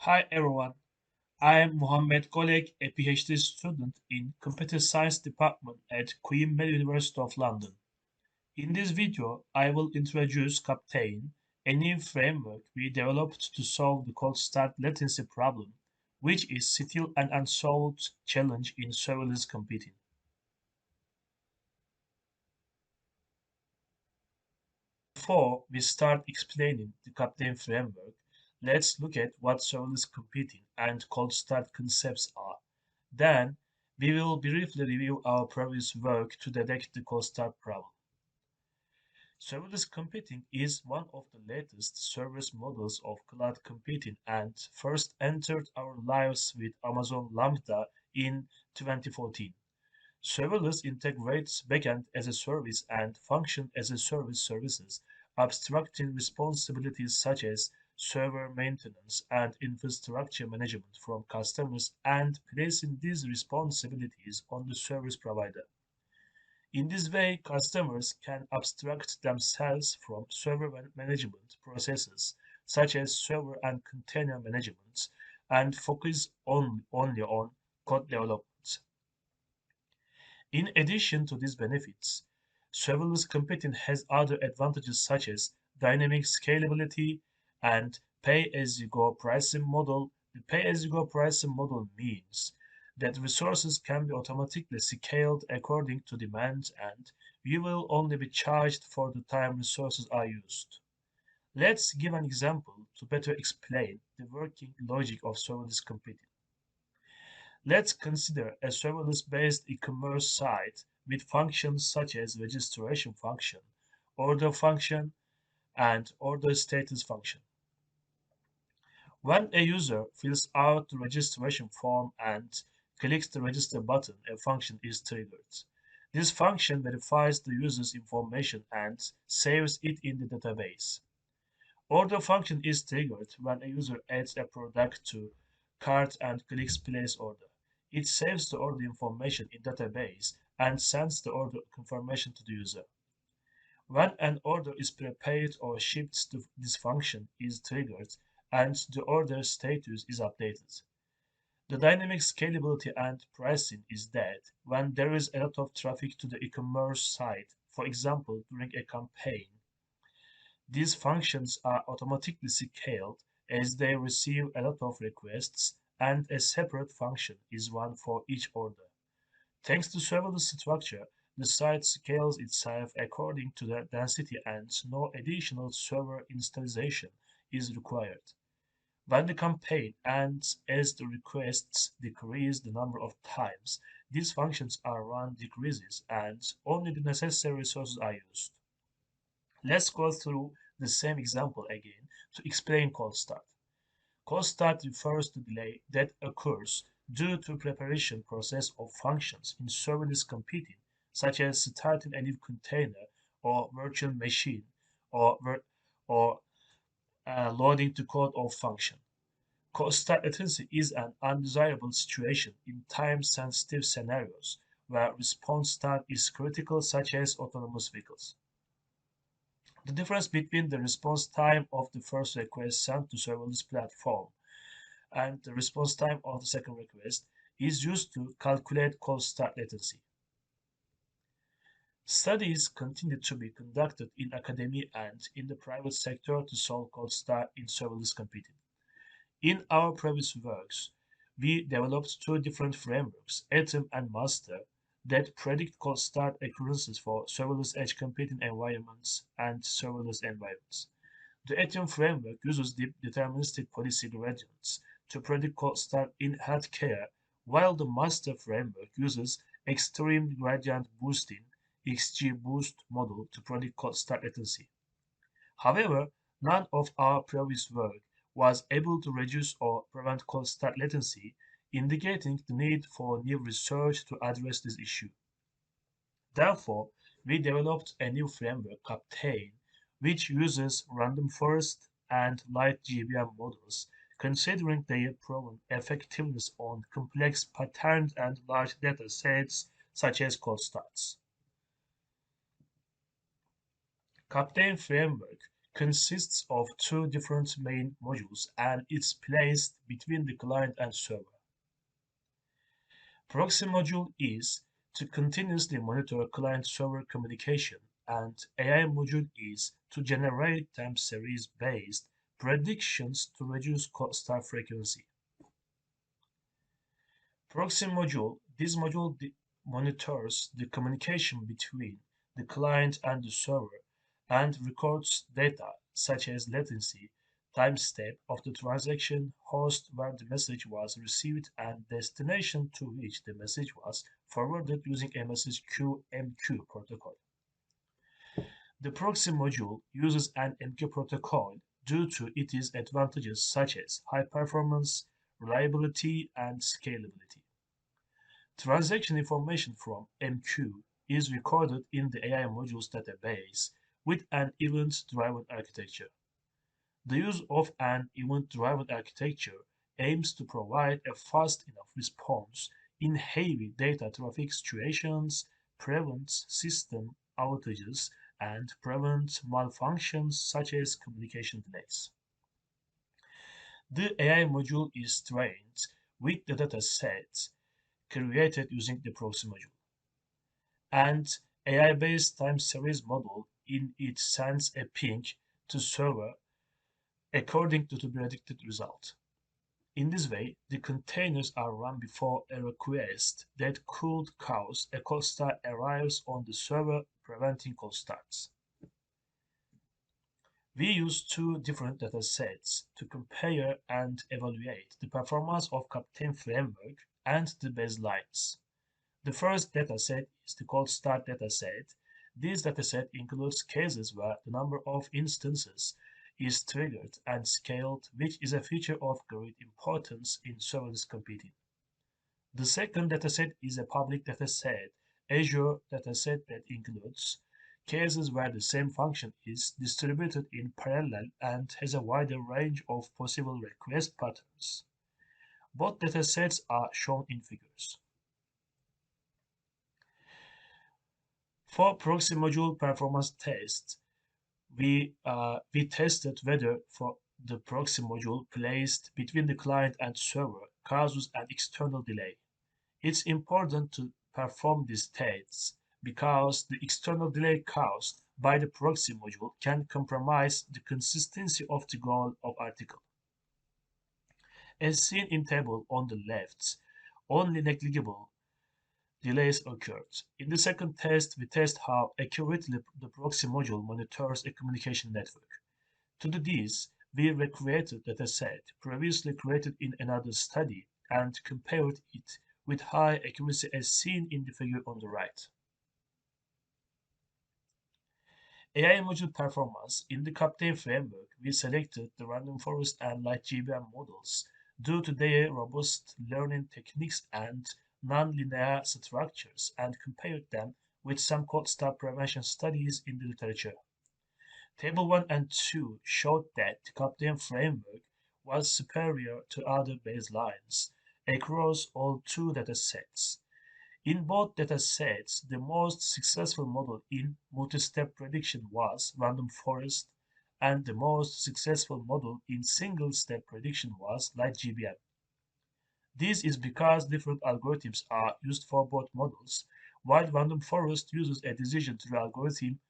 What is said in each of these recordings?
Hi everyone, I am Muhammed Golec, a PhD student in Computer Science Department at Queen Mary University of London. In this video, I will introduce Captain, a new framework we developed to solve the cold start latency problem, which is still an unsolved challenge in serverless computing. Before we start explaining the Captain framework, let's look at what serverless computing and cold start concepts are. Then, we will briefly review our previous work to detect the cold start problem. Serverless computing is one of the latest service models of cloud computing and first entered our lives with Amazon Lambda in 2014. Serverless integrates backend as a service and function as a service services, abstracting responsibilities such as server maintenance and infrastructure management from customers and placing these responsibilities on the service provider. In this way, customers can abstract themselves from server management processes such as server and container management and focus only on code development. In addition to these benefits, serverless computing has other advantages such as dynamic scalability and pay-as-you-go pricing model. The pay-as-you-go pricing model means that resources can be automatically scaled according to demand and you will only be charged for the time resources are used. Let's give an example to better explain the working logic of serverless computing. Let's consider a serverless-based e-commerce site with functions such as registration function, order function, and order status function. When a user fills out the registration form and clicks the register button, a function is triggered. This function verifies the user's information and saves it in the database. Order function is triggered when a user adds a product to cart and clicks place order. It saves the order information in database and sends the order confirmation to the user. When an order is prepaid or shipped, this function is triggered and the order status is updated. The dynamic scalability and pricing is that when there is a lot of traffic to the e-commerce site, for example during a campaign, these functions are automatically scaled as they receive a lot of requests and a separate function is one for each order. Thanks to serverless structure, the site scales itself according to the density and no additional server installation is required. When the campaign ends as the requests decrease the number of times these functions are run decreases and only the necessary resources are used. Let's go through the same example again to explain cold start. Cold start refers to delay that occurs due to preparation process of functions in serverless computing, such as starting a new container or virtual machine or, or loading the code of function. Cold start latency is an undesirable situation in time-sensitive scenarios where response time is critical, such as autonomous vehicles. The difference between the response time of the first request sent to serverless platform and the response time of the second request is used to calculate cold start latency. Studies continue to be conducted in academia and in the private sector to solve cold start in serverless computing. In our previous works, we developed two different frameworks, Atom and Master, that predict cold start occurrences for serverless edge computing environments and serverless environments. The Atom framework uses deterministic policy gradients to predict cold start in healthcare, while the Master framework uses extreme gradient boosting (XGBoost) model to predict cold start latency. However, none of our previous work was able to reduce or prevent cold start latency, indicating the need for new research to address this issue. Therefore, we developed a new framework, Captain, which uses random forest and light GBM models, considering their proven effectiveness on complex patterns and large data sets such as cold starts. Captain framework consists of two different main modules and is placed between the client and server. Proxy module is to continuously monitor client-server communication, and AI module is to generate time series-based predictions to reduce start frequency. Proxy module, this module monitors the communication between the client and the server and records data such as latency, timestamp of the transaction, host where the message was received, and destination to which the message was forwarded using a message queue MQ protocol. The proxy module uses an MQ protocol due to its advantages such as high performance, reliability, and scalability. Transaction information from MQ is recorded in the AI module's database with an event-driven architecture. The use of an event-driven architecture aims to provide a fast enough response in heavy data traffic situations, prevents system outages, and prevents malfunctions such as communication delays. The AI module is trained with the datasets created using the proxy module. And AI-based time series model in it sends a ping to server according to the predicted result. In this way, the containers are run before a request that could cause a cold start arrives on the server, preventing cold starts. We use two different datasets to compare and evaluate the performance of Captain Framework and the baselines. The first dataset is the cold start dataset. This dataset includes cases where the number of instances is triggered and scaled, which is a feature of great importance in serverless computing. The second dataset is a public dataset, Azure dataset that includes cases where the same function is distributed in parallel and has a wider range of possible request patterns. Both datasets are shown in figures. For proxy module performance tests, we tested whether for the proxy module placed between the client and server causes an external delay. It's important to perform these tests because the external delay caused by the proxy module can compromise the consistency of the goal of article. As seen in table on the left, only negligible delays occurred. In the second test, we test how accurately the proxy module monitors a communication network. To do this, we recreated a dataset previously created in another study and compared it with high accuracy as seen in the figure on the right. AI module performance. In the Captain framework, we selected the random forest and light GBM models due to their robust learning techniques and non-linear structures and compared them with some cold start prevention studies in the literature. Table 1 and 2 showed that the Captain framework was superior to other baselines across all two datasets. In both datasets, the most successful model in multi-step prediction was random forest, and the most successful model in single-step prediction was light GBM. This is because different algorithms are used for both models. While random forest uses a decision tree algorithm,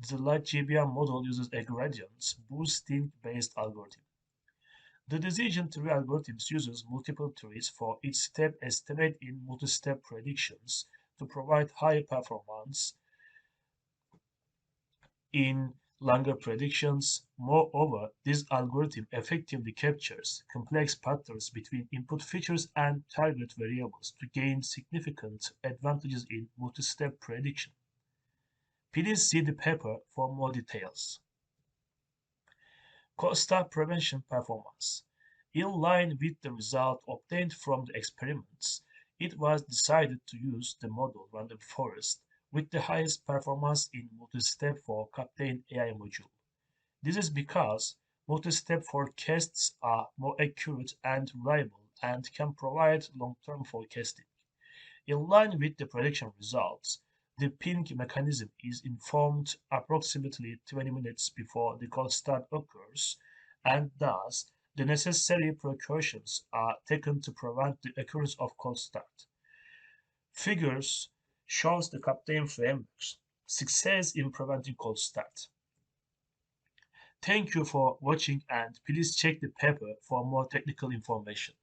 the light GBM model uses a gradient boosting based algorithm. The decision tree algorithms uses multiple trees for each step estimate in multi-step predictions to provide higher performance in longer predictions. Moreover, this algorithm effectively captures complex patterns between input features and target variables to gain significant advantages in multi-step prediction. Please see the paper for more details. Cold start prevention performance. In line with the result obtained from the experiments, it was decided to use the model random forest with the highest performance in multi-step for Captain AI module. This is because multi-step forecasts are more accurate and reliable and can provide long-term forecasting. In line with the prediction results, The ping mechanism is informed approximately 20 minutes before the cold start occurs, and thus the necessary precautions are taken to prevent the occurrence of cold start. Figures shows the Captain framework's success in preventing cold start. Thank you for watching and please check the paper for more technical information.